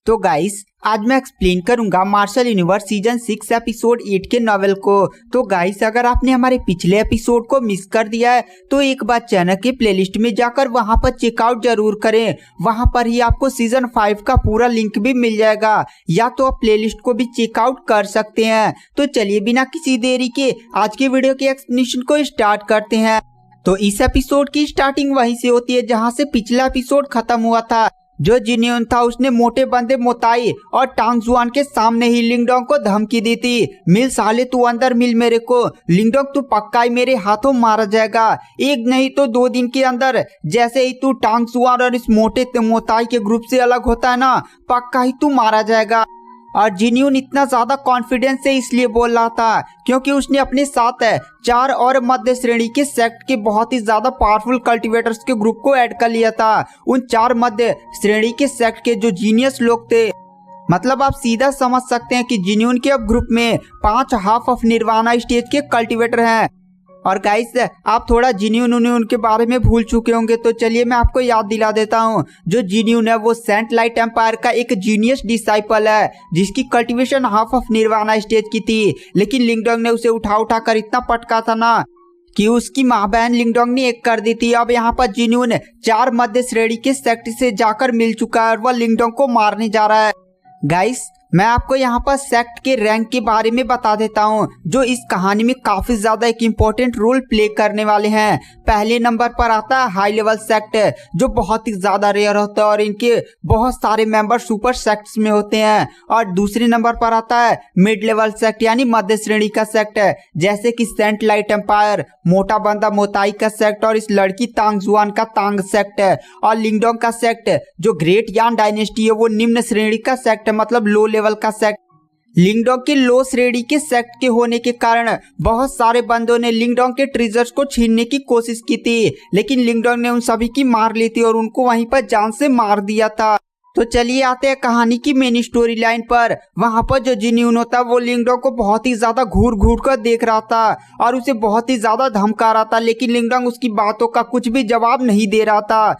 तो गाइस आज मैं एक्सप्लेन करूंगा मार्शल यूनिवर्स सीजन 6 एपिसोड 8 के नॉवेल को। तो गाइस अगर आपने हमारे पिछले एपिसोड को मिस कर दिया है तो एक बार चैनल के प्लेलिस्ट में जाकर वहां पर चेकआउट जरूर करें। वहां पर ही आपको सीजन 5 का पूरा लिंक भी मिल जाएगा, या तो आप प्लेलिस्ट को भी चेकआउट कर सकते हैं। तो चलिए बिना किसी देरी के आज की वीडियो के एक्सप्लेनेशन को स्टार्ट करते हैं। तो इस एपिसोड की स्टार्टिंग वहीं से होती है जहां से पिछला एपिसोड खत्म हुआ था। जो जिन्योन था उसने मोटे बंदे मोताई और टांग जुआन के सामने ही लिंगडोंग को धमकी दी थी, मिल साले तू अंदर मिल मेरे को, लिंगडोंग तू पक्का ही मेरे हाथों मारा जाएगा, एक नहीं तो 2 दिन के अंदर। जैसे ही तू टांग जुआन और इस मोटे मोताई के ग्रुप से अलग होता है ना, पक्का ही तू मारा जाएगा। और जिन्यून इतना ज्यादा कॉन्फिडेंस से इसलिए बोल रहा था क्योंकि उसने अपने साथ 4 और मध्य श्रेणी के सेक्ट के बहुत ही ज्यादा पावरफुल कल्टीवेटर्स के ग्रुप को ऐड कर लिया था। उन 4 मध्य श्रेणी के सेक्ट के जो जीनियस लोग थे, मतलब आप सीधा समझ सकते हैं कि जिन्यून के अब ग्रुप में 5 हाफ ऑफ निर्वाणा स्टेज के कल्टीवेटर हैं। और गाइस आप थोड़ा जिन्यून उनके बारे में भूल चुके होंगे, तो चलिए मैं आपको याद दिला देता हूँ। जो जिन्यून है वो सेंट लाइट एम्पायर का एक जीनियस डिसाइपल है जिसकी cultivation half of nirvana stage की थी, लेकिन लिंगडोंग ने उसे उठा कर इतना पटका था ना कि उसकी माँ बहन लिंगडोंग ने एक कर दी थी। अब यहाँ पर जिन्यून 4 मध्य श्रेणी के सेक्ट से जाकर मिल चुका है और वह लिंगडोंग को मारने जा रहा है। गाइस मैं आपको यहाँ पर सेक्ट के रैंक के बारे में बता देता हूँ जो इस कहानी में काफी ज्यादा एक इम्पोर्टेंट रोल प्ले करने वाले हैं। पहले नंबर पर आता है हाई लेवल सेक्ट, जो बहुत ही ज्यादा रेयर होता है और इनके बहुत सारे मेंबर सुपर सेक्ट्स में होते हैं। और दूसरे नंबर पर आता है मिड लेवल सेक्ट यानी मध्य श्रेणी का सेक्ट, जैसे कि सेंट लाइट एम्पायर, मोटा बंदा मोताई का सेक्ट और इस लड़की तांग जुआन का तांग सेक्ट। और लिंगडोंग का सेक्ट जो ग्रेट यान डायनेस्टी है वो निम्न श्रेणी का सेक्ट है, मतलब लो लेवल का सेक्ट। लिंगडोंग के लो श्रेणी के सेक्ट के होने के कारण बहुत सारे बंदों ने लिंगडोंग के ट्रेजर्स को छीनने की कोशिश की थी, लेकिन लिंगडोंग ने उन सभी की मार ली थी और उनको वहीं पर जान से मार दिया था। तो चलिए आते हैं कहानी की मेन स्टोरी लाइन पर। वहां पर जो जिन्यून होता वो लिंगडोंग को बहुत ही ज्यादा घूर घूर कर देख रहा था और उसे बहुत ही ज्यादा धमका रहा था, लेकिन लिंगडोंग उसकी बातों का कुछ भी जवाब नहीं दे रहा था,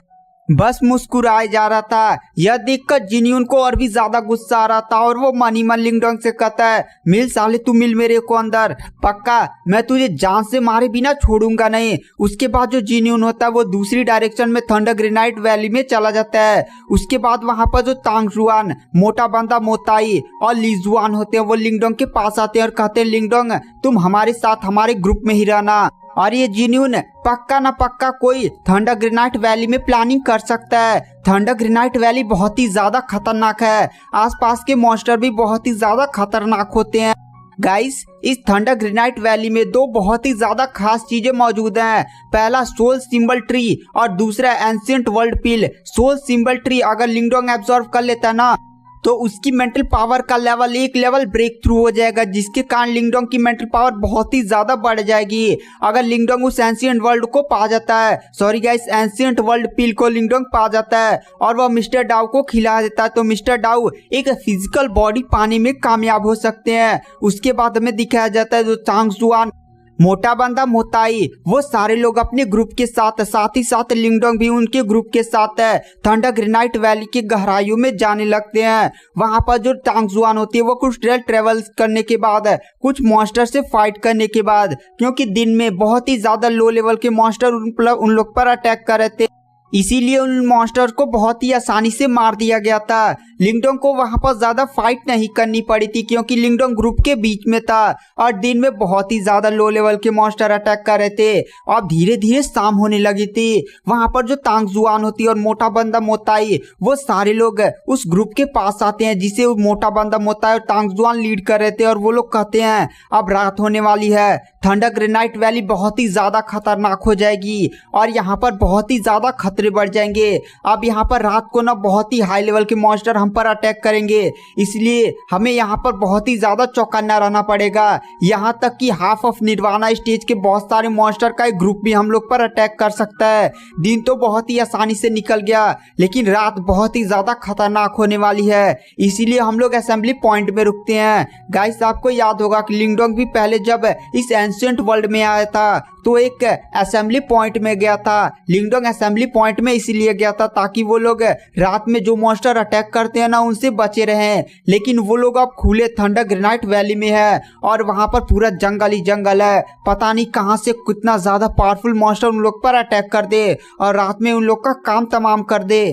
बस मुस्कुराए जा रहा था। यह देखकर जिन्यून को और भी ज्यादा गुस्सा आ रहा था और वो मन ही मन लिंगडोंग से कहता है, मिल साले तू मिल मेरे को अंदर, पक्का मैं तुझे जान से मारे बिना छोड़ूंगा नहीं। उसके बाद जो जिन्यून होता है वो दूसरी डायरेक्शन में थंडर ग्रेनाइट वैली में चला जाता है। उसके बाद वहां पर जो तांग जुआन, मोटा बंदा मोताई और ली जुआन होते हैं वो लिंगडोंग के पास आते हैं और कहते हैं, लिंगडोंग तुम हमारे साथ हमारे ग्रुप में ही रहना। और ये जिन्यून पक्का ना पक्का कोई थंडर ग्रेनाइट वैली में प्लानिंग कर सकता है। थंडर ग्रेनाइट वैली बहुत ही ज्यादा खतरनाक है, आसपास के मॉन्स्टर भी बहुत ही ज्यादा खतरनाक होते हैं। गाइस इस थंडर ग्रेनाइट वैली में 2 बहुत ही ज्यादा खास चीजें मौजूद हैं। पहला सोल सिंबल ट्री और दूसरा एंशिएंट वर्ल्ड पिल। सोल सिंबल ट्री अगर लिंगडोंग एब्जॉर्व कर लेता है ना तो उसकी मेंटल पावर का लेवल 1 लेवल ब्रेक थ्रू हो जाएगा, जिसके कारण लिंगडोंग की मेंटल पावर बहुत ही ज्यादा बढ़ जाएगी। अगर लिंगडोंग उस एंशिएंट वर्ल्ड को पा जाता है, सॉरी गाइस एंशिएंट वर्ल्ड पिल को लिंगडोंग पा जाता है और वह मिस्टर डाउ को खिला देता है, तो मिस्टर डाउ एक फिजिकल बॉडी पाने में कामयाब हो सकते हैं। उसके बाद हमें दिखाया जाता है जो तांग जुआन, मोटा बंदा मोताई, वो सारे लोग अपने ग्रुप के साथ ही साथ लिंगडोंग भी उनके ग्रुप के साथ है थंडर ग्रेनाइट वैली की गहराइयों में जाने लगते हैं। वहां पर जो तांग जुआन होती है वो कुछ ट्रेवल करने के बाद, कुछ मॉन्स्टर से फाइट करने के बाद, क्योंकि दिन में बहुत ही ज्यादा लो लेवल के मॉन्स्टर उन लोग पर अटैक कर रहे थे, इसीलिए उन मॉन्स्टर को बहुत ही आसानी से मार दिया गया था। लिंगडोंग को वहां पर ज्यादा फाइट नहीं करनी पड़ी थी क्योंकि लिंगडोंग ग्रुप के बीच में था और दिन में बहुत ही ज्यादा लो लेवल के मॉन्स्टर अटैक कर रहे थे और धीरे धीरे शाम होने लगी थी। वहां पर जो तांग जुआन होती है और मोटा बंदा मोताई वो सारे लोग उस ग्रुप के पास आते हैं जिसे मोटा बंदा मोताई और तांग जुआन लीड कर रहे थे और वो लोग कहते हैं अब रात होने वाली है, थंडर ग्रेनाइट वैली बहुत ही ज्यादा खतरनाक हो जाएगी और यहाँ पर बहुत ही ज्यादा खतरे बढ़ जाएंगे। अब यहाँ पर रात को ना बहुत ही हाई लेवल के मॉन्स्टर हम पर अटैक करेंगे, इसलिए हमें यहाँ पर बहुत ही ज्यादा चौकन्ना रहना पड़ेगा। यहाँ तक कि हाफ ऑफ निर्वाणा स्टेज के बहुत सारे मॉन्स्टर का एक ग्रुप भी हम लोग पर अटैक कर सकता है। दिन तो बहुत ही आसानी से निकल गया, लेकिन रात बहुत ही ज्यादा खतरनाक होने वाली है, इसीलिए हम लोग असेंबली पॉइंट में रुकते हैं। गाइस आपको याद होगा कि लिंगडोंग भी पहले जब इस एंशिएंट वर्ल्ड में आया था तो एक असेंबली पॉइंट में गया था। लिंगडोंग असेंबली पॉइंट में इसीलिए गया था ताकि वो लोग रात में जो मॉन्स्टर अटैक करते सकते हैं ना उनसे बचे रहें। लेकिन वो लोग अब खुले थंडर ग्रेनाइट वैली में है और वहां पर पूरा जंगल ही जंगल है। पता नहीं कहां से कितना ज्यादा पावरफुल मॉन्स्टर उन लोग पर अटैक कर दे और रात में उन लोग का काम तमाम कर दे।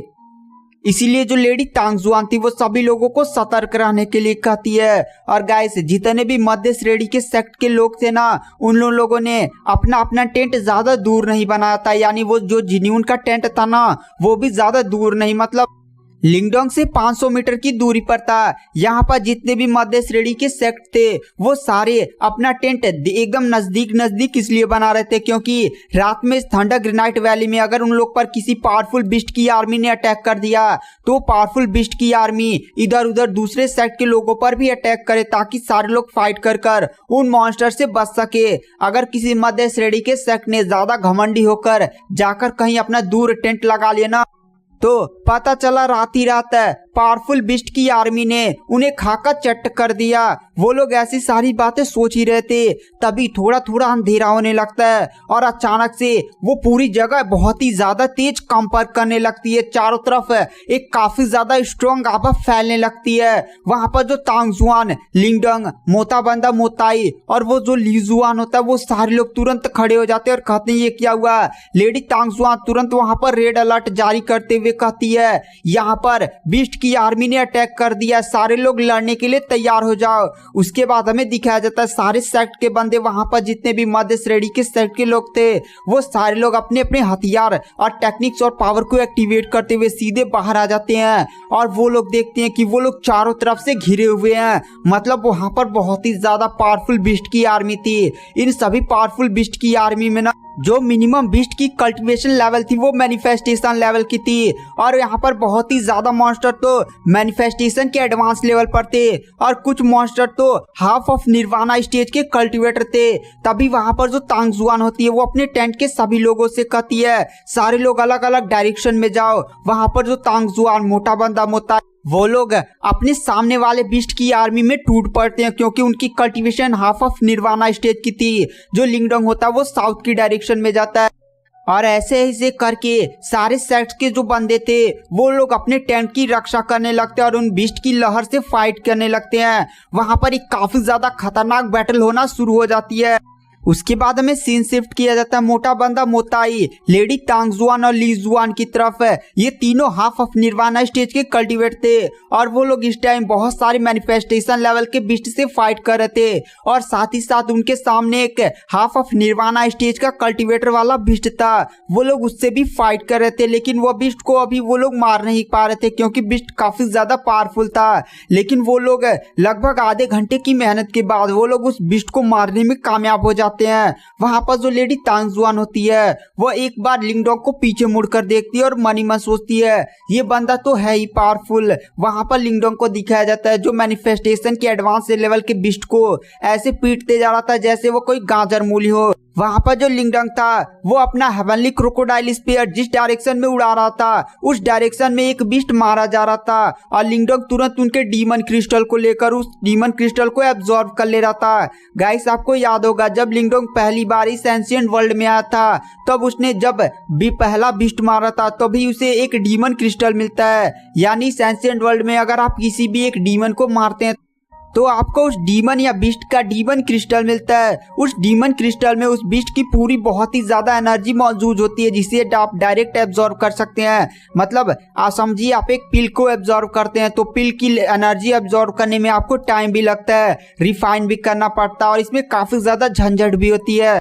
इसीलिए जो लेडी तांग जुआन थी वो सभी लोगों को सतर्क रहने के लिए कहती है। और गाइस जितने भी मध्य श्रेणी के सेक्ट के लोग थे ना उन लोगों ने अपना अपना टेंट ज्यादा दूर नहीं बनाया था, यानी वो जो जिन्यून का टेंट था ना वो भी ज्यादा दूर नहीं, मतलब लिंगडोंग से 500 मीटर की दूरी पर था। यहाँ पर जितने भी मध्य श्रेणी के सेक्ट थे वो सारे अपना टेंट एकदम नजदीक नजदीक इसलिए बना रहे थे क्योंकि रात में इस थंडर ग्रेनाइट वैली में अगर उन लोग पर किसी पावरफुल बिस्ट की आर्मी ने अटैक कर दिया तो पावरफुल बिस्ट की आर्मी इधर उधर दूसरे सेक्ट के लोगों पर भी अटैक करे ताकि सारे लोग फाइट कर उन मॉन्स्टर से बच सके। अगर किसी मध्य श्रेणी के सेक्ट ने ज्यादा घमंडी होकर जाकर कहीं अपना दूर टेंट लगा लिया ना तो पता चला रात ही रात पावरफुल बिस्ट की आर्मी ने उन्हें खाकर चट कर दिया। वो लोग ऐसी सारी बातें सोच ही रहे थे तभी थोड़ा थोड़ा अंधेरा होने लगता है और अचानक से वो पूरी जगह बहुत ही ज्यादा तेज कंपन करने लगती है। चारों तरफ एक काफी ज्यादा स्ट्रॉन्ग आभा फैलने लगती है। वहां पर जो तांग जुआन, लिंगडोंग, मोताबंदा मोताई और वो जो ली जुआन होता है वो सारे लोग तुरंत खड़े हो जाते हैं और कहते हैं ये क्या हुआ। लेडी तांग जुआन तुरंत वहां पर रेड अलर्ट जारी करते हुए कहती है यहाँ पर बिस्ट की आर्मी ने अटैक कर दिया, सारे लोग लड़ने के लिए तैयार हो जाओ। उसके बाद हमें दिखाया जाता है सारे सेक्ट के बंदे वहां पर जितने भी मध्य श्रेणी के सेक्ट के लोग थे वो सारे लोग अपने अपने हथियार और टेक्निक्स और पावर को एक्टिवेट करते हुए सीधे बाहर आ जाते हैं। और वो लोग देखते हैं कि वो लोग चारों तरफ से घिरे हुए हैं, मतलब वहां पर बहुत ही ज्यादा पावरफुल बिस्ट की आर्मी थी। इन सभी पावरफुल बिस्ट की आर्मी में ना जो मिनिमम बिस्ट की कल्टीवेशन लेवल थी वो मैनिफेस्टेशन लेवल की थी और यहाँ पर बहुत ही ज्यादा मॉन्स्टर तो मैनिफेस्टेशन के एडवांस लेवल पर थे और कुछ मॉन्स्टर तो हाफ ऑफ निर्वाणा स्टेज के कल्टीवेटर थे। तभी वहां पर जो तांग जुआन होती है वो अपने टेंट के सभी लोगों से कहती है सारे लोग अलग अलग डायरेक्शन में जाओ। वहां पर जो तांग जुआन, मोटा बंदा मोता वो लोग अपने सामने वाले बिस्ट की आर्मी में टूट पड़ते हैं क्योंकि उनकी cultivation half of nirvana stage की थी। जो लिंगडोंग होता है वो साउथ की डायरेक्शन में जाता है और ऐसे ही से करके सारे सेक्ट के जो बंदे थे वो लोग अपने टेंट की रक्षा करने लगते हैं और उन बिस्ट की लहर से फाइट करने लगते हैं। वहां पर एक काफी ज्यादा खतरनाक बैटल होना शुरू हो जाती है। उसके बाद हमें सीन शिफ्ट किया जाता है मोटा बंदा मोताई, लेडी तांग जुआन और ली जुआन की तरफ। ये तीनों हाफ ऑफ निर्वाणा स्टेज के कल्टीवेट थे और वो लोग इस टाइम बहुत सारे मैनिफेस्टेशन लेवल के बिस्ट से फाइट कर रहे थे और साथ ही साथ उनके सामने एक हाफ ऑफ निर्वाणा स्टेज का कल्टीवेटर वाला बिस्ट था। वो लोग उससे भी फाइट कर रहे थे लेकिन वो बिस्ट को अभी वो लोग मार नहीं पा रहे थे क्योंकि बिस्ट काफी ज्यादा पावरफुल था। लेकिन वो लोग लगभग आधे घंटे की मेहनत के बाद वो लोग उस बिस्ट को मारने में कामयाब हो जाते हैं। वहां पर जो लेडी तांग जुआन होती है वो एक बार लिंगडोंग को पीछे मुड़कर देखती है और मनी मन सोचती है ये बंदा तो है ही पावरफुल। वहां पर लिंगडोंग को दिखाया जाता है जो मैनिफेस्टेशन के एडवांस लेवल के बिस्ट को ऐसे पीटते जा रहा था जैसे वो कोई गाजर मूली हो। वहां पर जो लिंगडोंग था वो अपना हेवनली क्रोकोडाइल स्पीयर जिस डायरेक्शन में उड़ा रहा था उस डायरेक्शन में एक बिस्ट मारा जा रहा था और लिंगडोंग तुरंत उनके डीमन क्रिस्टल को लेकर उस डीमन क्रिस्टल को एब्जॉर्ब कर ले रहा था। गाइस आपको याद होगा जब लिंगडोंग पहली बार इस एंशिएंट वर्ल्ड में आया था तब उसने जब भी पहला बिस्ट मारा था तभी उसे एक डीमन क्रिस्टल मिलता है। यानी इस एंशिएंट वर्ल्ड में अगर आप किसी भी एक डीमन को मारते हैं तो आपको उस डीमन या बिस्ट का डीमन क्रिस्टल मिलता है। उस डीमन क्रिस्टल में उस बिस्ट की पूरी बहुत ही ज्यादा एनर्जी मौजूद होती है जिसे आप डायरेक्ट एब्जॉर्ब कर सकते हैं। मतलब आप समझिए आप एक पिल को एब्जॉर्ब करते हैं तो पिल की एनर्जी एब्जॉर्ब करने में आपको टाइम भी लगता है, रिफाइन भी करना पड़ता है और इसमें काफी ज्यादा झंझट भी होती है।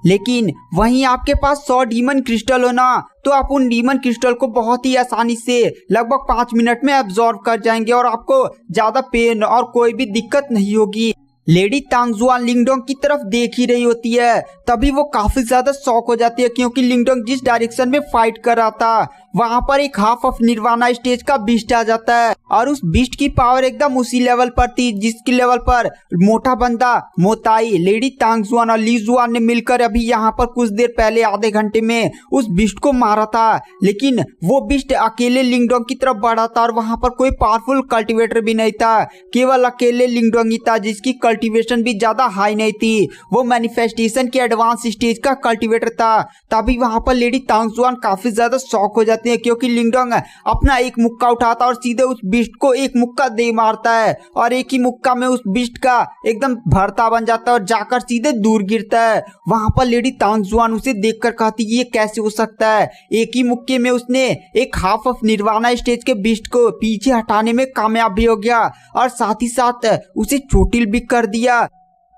लेकिन वहीं आपके पास 100 डीमन क्रिस्टल हो ना तो आप उन डीमन क्रिस्टल को बहुत ही आसानी से लगभग 5 मिनट में एब्जॉर्ब कर जाएंगे और आपको ज्यादा पेन और कोई भी दिक्कत नहीं होगी। लेडी तांग जुआन लिंगडोंग की तरफ देख ही रही होती है तभी वो काफी ज्यादा शॉक हो जाती है क्योंकि लिंगडोंग जिस डायरेक्शन में फाइट कर रहा था वहां पर एक हाफ ऑफ निर्वाणा स्टेज का बिस्ट आ जाता है और उस बिस्ट की पावर एकदम उसी लेवल पर थी जिसकी लेवल पर मोटा बंदा मोताई, लेडी तांग जुआन और ली जुआन ने मिलकर अभी यहाँ पर कुछ देर पहले आधे घंटे में उस बिस्ट को मारा था। लेकिन वो बिस्ट अकेले लिंगडोंग की तरफ बढ़ा था और वहां पर कोई पावरफुल कल्टीवेटर भी नहीं था, केवल अकेले लिंगडोंग ही था जिसकी कल्टीवेशन भी ज्यादा हाई नहीं थी। वो मैनिफेस्टेशन के एडवांस स्टेज का कल्टीवेटर था। तभी वहां पर लेडी तांग जुआन काफी ज्यादा शॉक हो जाती जाती है, क्योंकि लिंगडोंग अपना एक मुक्का उठाता और सीधे उस बिस्ट को एक मुक्का दे मारता है और एक ही मुक्का में उस बिस्ट का एकदम भरता बन जाता है और जाकर सीधे दूर गिरता है। वहां पर लेडी तांगजुआन उसे देखकर कहती है ये कैसे हो सकता है, एक ही मुक्के में उसने एक हाफ ऑफ निर्वाणा स्टेज के बिस्ट को पीछे हटाने में कामयाब भी हो गया और साथ ही साथ उसे चोटिल भी कर दिया।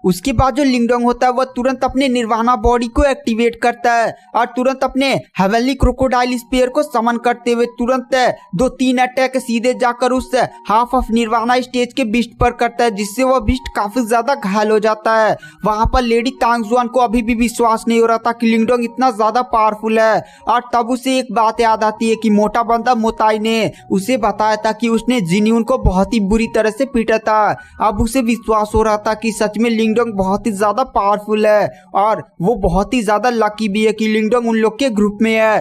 उसके बाद जो लिंगडोंग होता है वह तुरंत अपने निर्वाणा बॉडी को एक्टिवेट करता है और तुरंत अपने हेवनली क्रोकोडाइल स्पीयर को समन करते हुए तुरंत 2-3 अटैक सीधे जाकर उस हाफ ऑफ निर्वाणा स्टेज के बिस्ट पर करता है, जिससे वह बिस्ट काफी ज्यादा घायल हो जाता है। वहां पर लेडी तांगजुआन को अभी भी विश्वास नहीं हो रहा था कि लिंगडोंग इतना ज्यादा पावरफुल है और तब उसे एक बात याद आती है कि मोटा बंदा मोताई ने उसे बताया था कि उसने जिन्यून को बहुत ही बुरी तरह से पीटा था। अब उसे विश्वास हो रहा था कि सच में लिंगडोंग बहुत ही ज्यादा पावरफुल है और वो बहुत ही ज्यादा लकी भी है कि लिंगडोंग उन लोग के ग्रुप में है।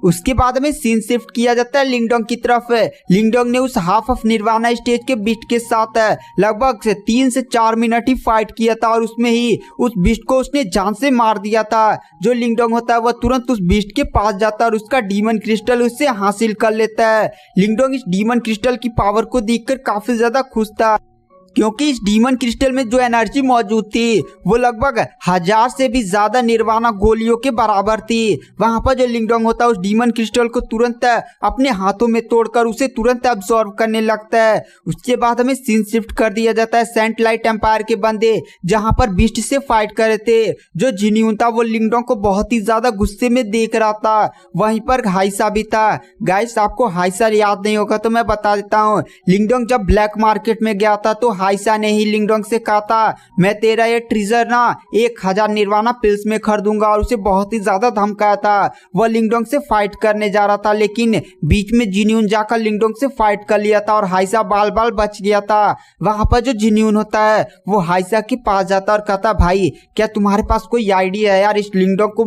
उसके बाद में सीन शिफ्ट किया जाता है लिंगडोंग की तरफ। लिंगडोंग ने उस हाफ ऑफ निर्वाणा स्टेज के बिस्ट के साथ लगभग 3 से 4 मिनट ही फाइट किया था और उसमें ही उस बिस्ट को उसने जान से मार दिया था। जो लिंगडोंग होता है वह तुरंत उस बिस्ट के पास जाता है और उसका डीमन क्रिस्टल उससे हासिल कर लेता है। लिंगडोंग इस डीमन क्रिस्टल की पावर को देखकर काफी ज्यादा खुश था, क्योंकि इस डीमन क्रिस्टल में जो एनर्जी मौजूद थी वो लगभग 1000 से भी ज्यादा निर्वाणा गोलियों के बराबर थी। वहां पर जो लिंगडोंग होता है उस डीमन क्रिस्टल को तुरंत अपने हाथों में तोड़कर उसे तुरंत अब्सॉर्ब करने लगता है। उसके बाद हमें सीन शिफ्ट कर दिया जाता है सेंट लाइट एम्पायर के बंदे जहां पर बिस्ट से फाइट कर रहे थे। जो जिन्यून था वो लिंगडोंग को बहुत ही ज्यादा गुस्से में देख रहा था। वहीं पर हाइसा भी था। गाइस आपको हाइसा याद नहीं होगा तो मैं बता देता हूँ। लिंगडोंग जब ब्लैक मार्केट में गया था तो हाइसा ने ही लिंगडोंग से कहा था मैं तेरा ये ट्रेजर ना 1000 निर्वाणा पिल्स में खरीदूंगा और उसे बहुत ही ज्यादा धमकाया था। वह लिंगडोंग से फाइट करने जा रहा था लेकिन बीच में जिन्यून जाकर लिंगडोंग से फाइट कर लिया था और हाइसा बाल बाल बच गया था। वहां पर जो जिन्यून होता है वो हाइसा के पास जाता और कहता भाई क्या तुम्हारे पास कोई आइडिया है यार, इस लिंगडोंग को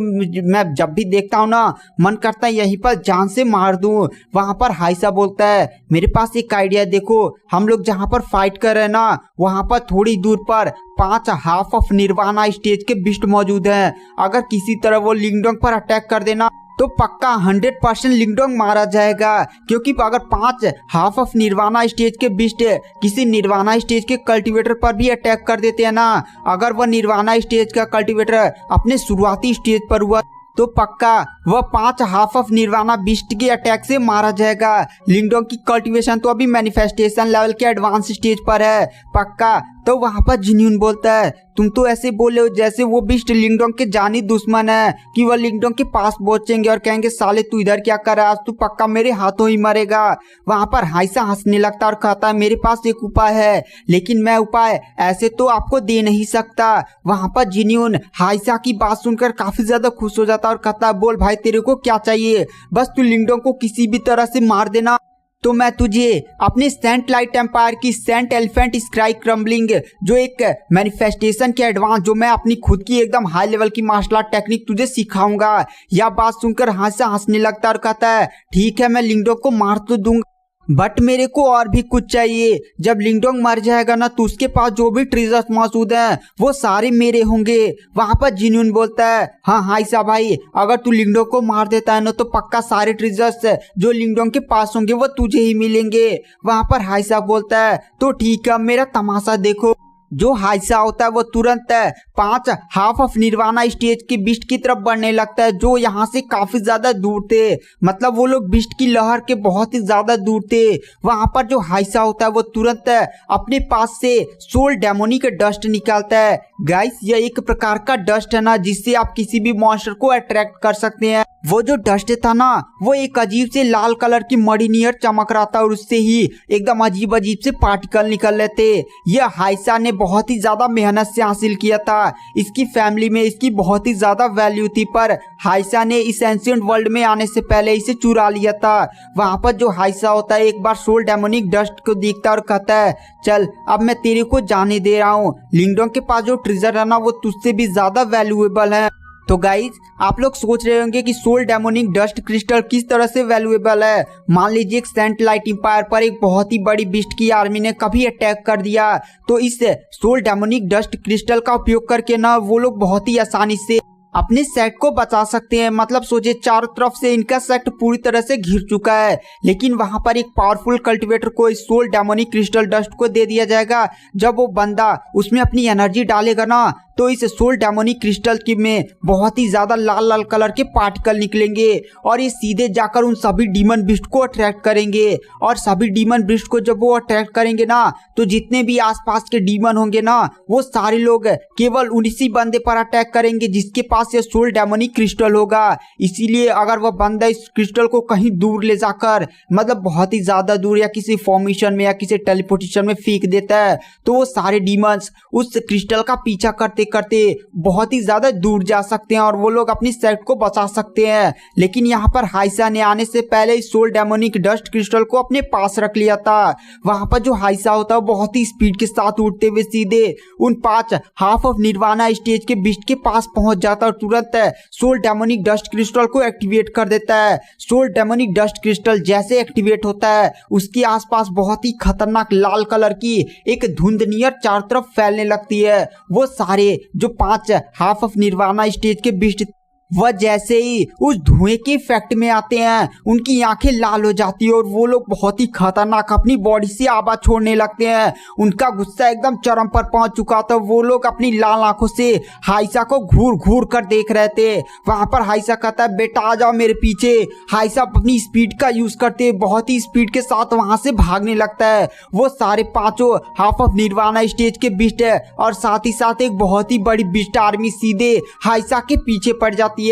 मैं जब भी देखता हूँ ना मन करता है यहीं पर जान से मार दूं। वहां पर हाइसा बोलता है मेरे पास एक आइडिया, देखो हम लोग जहां पर फाइट कर रहे हैं ना वहां पर थोड़ी दूर पर 5 हाफ ऑफ निर्वाणा स्टेज के बिस्ट मौजूद हैं। अगर किसी तरह वो लिंगडोंग पर अटैक कर देना तो पक्का 100% लिंगडोंग मारा जाएगा, क्योंकि अगर 5 हाफ ऑफ निर्वाणा स्टेज के बिस्ट किसी निर्वाणा स्टेज के कल्टीवेटर पर भी अटैक कर देते हैं ना, अगर वह निर्वाणा स्टेज का कल्टीवेटर अपने शुरुआती स्टेज पर हुआ तो पक्का वह 5 हाफ ऑफ निर्वाणा बिस्ट के अटैक से मारा जाएगा। लिंगडोंग की कल्टीवेशन तो अभी मैनिफेस्टेशन लेवल के एडवांस स्टेज पर है पक्का। तो वहां पर जिन्यून बोलता है तुम तो ऐसे बोले हो जैसे वो बिस्ट लिंगडोंग के जानी दुश्मन है कि वह लिंगडोंग के पास पहुंचेंगे और कहेंगे साले तू इधर क्या कर रहा है, आज तू पक्का मेरे हाथों ही मरेगा। वहां पर हाइसा हंसने लगता और कहता है मेरे पास एक उपाय है लेकिन मैं उपाय ऐसे तो आपको दे नहीं सकता। वहां पर जिन्यून हाइसा की बात सुनकर काफी ज्यादा खुश हो जाता और कहता है बोल भाई तेरे को क्या चाहिए, बस तू लिंगडोंग को किसी भी तरह से मार देना तो मैं तुझे अपने सेंट लाइट एम्पायर की सेंट एलिफेंट स्काई क्रम्बलिंग जो एक मैनिफेस्टेशन के एडवांस जो मैं अपनी खुद की एकदम हाई लेवल की मार्शल आर्ट टेक्निक तुझे सिखाऊंगा। यह बात सुनकर हाइसा हंसने लगता और कहता है ठीक है मैं लिंगडोंग को मार तो दूंगा बट मेरे को और भी कुछ चाहिए। जब लिंगडोंग मर जाएगा ना तो उसके पास जो भी ट्रेजर्स मौजूद हैं वो सारे मेरे होंगे। वहां पर जिन्यून बोलता है हाँ हाइसा भाई अगर तू लिंगडोंग को मार देता है ना तो पक्का सारे ट्रेजर्स जो लिंगडोंग के पास होंगे वो तुझे ही मिलेंगे। वहां पर हाइसा बोलता है तो ठीक है मेरा तमाशा देखो। जो हाइसा होता है वो तुरंत 5 हाफ ऑफ निर्वाणा स्टेज के बिस्ट की तरफ बढ़ने लगता है जो यहाँ से काफी ज्यादा दूर थे, मतलब वो लोग बिस्ट की लहर के बहुत ही ज्यादा दूर थे। वहां पर जो हाइसा होता है वो तुरंत अपने पास से सोल डेमोनिक डस्ट निकालता है। गाइस यह एक प्रकार का डस्ट है ना जिससे आप किसी भी मॉन्स्टर को अट्रैक्ट कर सकते हैं। वो जो डस्ट था ना वो एक अजीब से लाल कलर की मड़ी नियर चमक रहा था और उससे ही एकदम अजीब अजीब से पार्टिकल निकल रहे थे। यह हाइसा ने बहुत ही ज्यादा मेहनत से हासिल किया था। इसकी फैमिली में इसकी बहुत ही ज्यादा वैल्यू थी पर हाइसा ने इस एंशिएंट वर्ल्ड में आने से पहले इसे चुरा लिया था। वहां पर जो हाइसा होता है एक बार सोल डेमोनिक डस्ट को देखता और कहता है चल अब मैं तेरे को जाने दे रहा हूँ, लिंगडोंग के पास जो ट्रेजर है ना वो तुझसे भी ज्यादा वैल्यूएबल है। तो गाइज आप लोग सोच रहे होंगे कि सोल डेमोनिक डस्ट क्रिस्टल किस तरह से वैल्यूएबल है। मान लीजिए एक सेंट लाइट एम्पायर पर एक बहुत ही बड़ी बिस्ट की आर्मी ने कभी अटैक कर दिया तो इस सोल डेमोनिक डस्ट क्रिस्टल का उपयोग करके ना वो लोग बहुत ही आसानी से अपने सेट को बचा सकते हैं। मतलब सोचिए चारों तरफ से इनका सेट पूरी तरह से घिर चुका है, लेकिन वहां पर एक पावरफुल कल्टिवेटर को इस सोल डेमोनिक क्रिस्टल डस्ट को दे दिया जाएगा। जब वो बंदा उसमें अपनी एनर्जी डालेगा ना, तो इस सोल डेमोनिक क्रिस्टल की में बहुत ही ज्यादा लाल लाल कलर के पार्टिकल निकलेंगे और ये सीधे जाकर उन सभी डीमन बिस्ट को अट्रैक्ट करेंगे। और सभी डीमन बिस्ट को जब वो अट्रैक्ट करेंगे ना, तो जितने भी आसपास के डीमन होंगे ना, वो सारे लोग केवल उसी बंदे पर अटैक करेंगे जिसके पास ये सोल डेमोनिक क्रिस्टल होगा। इसीलिए अगर वह बंदा इस क्रिस्टल को कहीं दूर ले जाकर, मतलब बहुत ही ज्यादा दूर या किसी फॉर्मेशन में या किसी टेलीपोर्टेशन में फेंक देता है, तो वो सारे डीमंस उस क्रिस्टल का पीछा करते करते बहुत ही ज्यादा दूर जा सकते हैं और वो लोग अपनी सेट को बचा सकते हैं। लेकिन यहाँ पर हाइसा ने आने से पहले इस सोल डेमोनिक डस्ट क्रिस्टल को अपने पास रख लिया था। वहां पर जो हाइसा होता है वो बहुत ही स्पीड के साथ उड़ते हुए सीधे उन 5 हाफ ऑफ निर्वाणा स्टेज के बिस्ट के पास पहुंच जाता है और तुरंत सोल डेमोनिक डस्ट क्रिस्टल को एक्टिवेट कर देता है। सोल डेमोनिक डस्ट क्रिस्टल जैसे एक्टिवेट होता है, उसके आसपास बहुत ही खतरनाक लाल कलर की एक धुंध नियर चारों तरफ फैलने लगती है। वो सारे जो 5 हाफ ऑफ निर्वाणा स्टेज के बिस्ट वह जैसे ही उस धुएं के इफेक्ट में आते हैं, उनकी आंखें लाल हो जाती है और वो लोग बहुत ही खतरनाक अपनी बॉडी से आवाज छोड़ने लगते हैं। उनका गुस्सा एकदम चरम पर पहुंच चुका था। वो लोग अपनी लाल आंखों से हाइसा को घूर घूर कर देख रहे थे। वहां पर हाइसा कहता है, बेटा आ जाओ मेरे पीछे। हाइसा अपनी स्पीड का यूज करते बहुत ही स्पीड के साथ वहां से भागने लगता है। वो सारे 5 हाफ ऑफ निर्वाणा स्टेज के बिस्ट है और साथ ही साथ एक बहुत ही बड़ी बिस्ट आर्मी सीधे हाइसा के पीछे पड़ जाती है।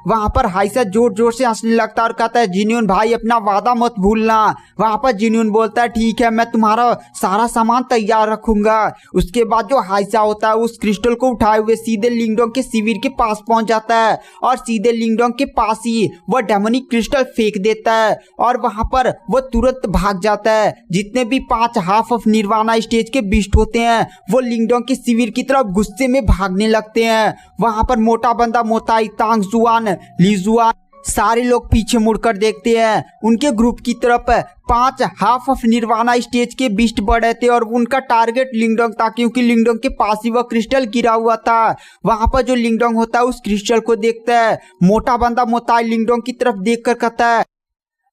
वहां पर हाइसा जोर जोर से हंसने लगता है और कहता है, जिन्यून भाई अपना वादा मत भूलना। वहां पर जिन्यून बोलता है, ठीक है मैं तुम्हारा सारा सामान तैयार रखूंगा। उसके बाद जो हाइसा होता है उस क्रिस्टल को उठाए हुए सीधे लिंगडोंग के शिविर के पास पहुंच जाता है और सीधे लिंगडोंग के पास ही वह डेमोनिक क्रिस्टल फेंक देता है और वहां पर वह तुरंत भाग जाता है। जितने भी 5 हाफ ऑफ निर्वाणा स्टेज के बिस्ट होते हैं वो लिंगडोंग के शिविर की तरफ गुस्से में भागने लगते हैं। वहां पर मोटा बंदा मोताई, तांगजुआन, लीजुआन सारे लोग पीछे मुड़कर देखते हैं। उनके ग्रुप की तरफ 5 हाफ ऑफ निर्वाणा स्टेज के बिस्ट बढ़े थे और उनका टारगेट लिंगडोंग था, क्योंकि लिंगडोंग के पास ही वह क्रिस्टल गिरा हुआ था। वहां पर जो लिंगडोंग होता है उस क्रिस्टल को देखता है। मोटा बंदा मोताई लिंगडोंग की तरफ देखकर कहता है,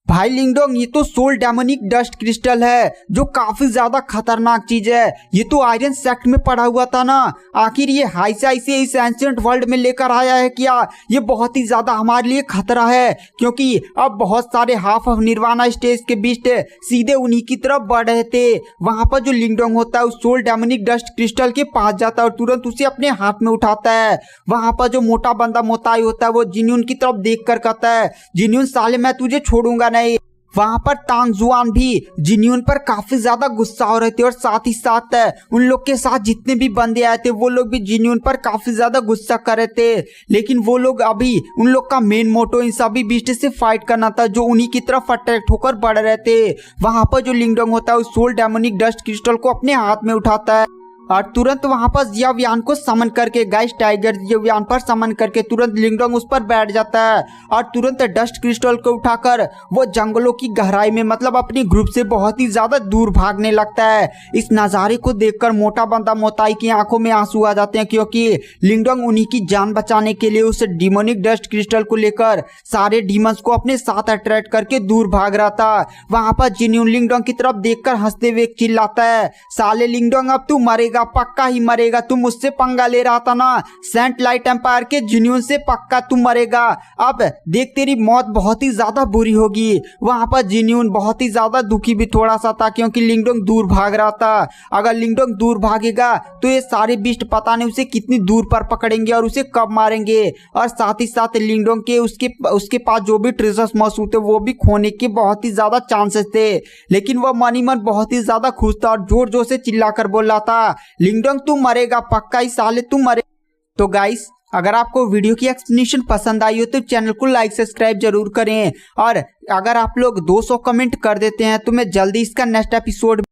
भाई लिंगडोंग ये तो सोल डेमोनिक डस्ट क्रिस्टल है जो काफी ज्यादा खतरनाक चीज है। ये तो आयरन सेक्ट में पड़ा हुआ था ना, आखिर ये हाइसा इसे इस एंशिएंट वर्ल्ड में लेकर आया है क्या? ये बहुत ही ज्यादा हमारे लिए खतरा है, क्योंकि अब बहुत सारे हाफ ऑफ निर्वाणा स्टेज के बिस्ट सीधे उन्हीं की तरफ बढ़ रहे थे। वहां पर जो लिंगडोंग होता है उस सोल डेमोनिक डस्ट क्रिस्टल के पास जाता है और तुरंत उसे अपने हाथ में उठाता है। वहां पर जो मोटा बंदा मोताई होता है वो जिन्यून की तरफ देख कर कहता है, जिन्यून साले मैं तुझे छोड़ूंगा नहीं। वहां पर तांगजुआन भी जिन्यून पर काफी ज्यादा गुस्सा हो रहे थे और साथ ही साथ उन लोग के साथ जितने भी बंदे आए थे वो लोग भी जिन्यून पर काफी ज्यादा गुस्सा कर रहे थे। लेकिन वो लोग अभी उन लोग का मेन मोटो इन सभी बीस्ट से फाइट करना था जो उन्हीं की तरफ अट्रैक्ट होकर बढ़ रहे थे। वहां पर जो लिंगडोंग होता है उस सोल डेमोनिक डस्ट क्रिस्टल को अपने हाथ में उठाता है और तुरंत वहां पर जियावियान को समन करके गाइस टाइगर जियावियान पर समन करके तुरंत लिंगडोंग उस पर बैठ जाता है और तुरंत डस्ट क्रिस्टल को उठाकर वो जंगलों की गहराई में मतलब अपने ग्रुप से बहुत ही ज्यादा दूर भागने लगता है। इस नजारे को देखकर मोटा बंदा मोताई की आंखों में आंसू आ जाते हैं, क्योंकि लिंगडोंग उन्हीं की जान बचाने के लिए उस डिमोनिक डस्ट क्रिस्टल को लेकर सारे डीमंस को अपने साथ अट्रैक्ट करके दूर भाग रहा था। वहां पर जिन्यून लिंगडोंग की तरफ देखकर हंसते हुए चिल्लाता है, साले लिंगडोंग अब तू मरेगा, पक्का ही मरेगा। तू मुझसे पंगा ले रहा था ना, सेंट लाइट एम्पायर के जिन्यून से, पक्का तू मरेगा। अब देख तेरी मौत बहुत ही ज्यादा बुरी होगी। वहां पर जिन्यून बहुत ही ज्यादा दुखी भी थोड़ा सा था, क्योंकि लिंगडोंग दूर भाग रहा था। अगर लिंगडोंग दूर भागेगा तो ये सारे बिस्ट पता नहीं उसे कितनी दूर पर पकड़ेंगे और उसे कब मारेंगे। और साथ ही साथ लिंगडोंग के उसके पास जो भी ट्रेजर्स मौजूद थे वो भी खोने के बहुत ही ज्यादा चांसेस थे। लेकिन वह मन ही मन बहुत ही ज्यादा खुश था और जोर जोर से चिल्लाकर बोल रहा था, लिंगडोंग तू मरेगा, पक्का ही साले तू मरे। तो गाइस अगर आपको वीडियो की एक्सप्लेनेशन पसंद आई हो तो चैनल को लाइक सब्सक्राइब जरूर करें और अगर आप लोग 200 कमेंट कर देते हैं तो मैं जल्दी इसका नेक्स्ट एपिसोड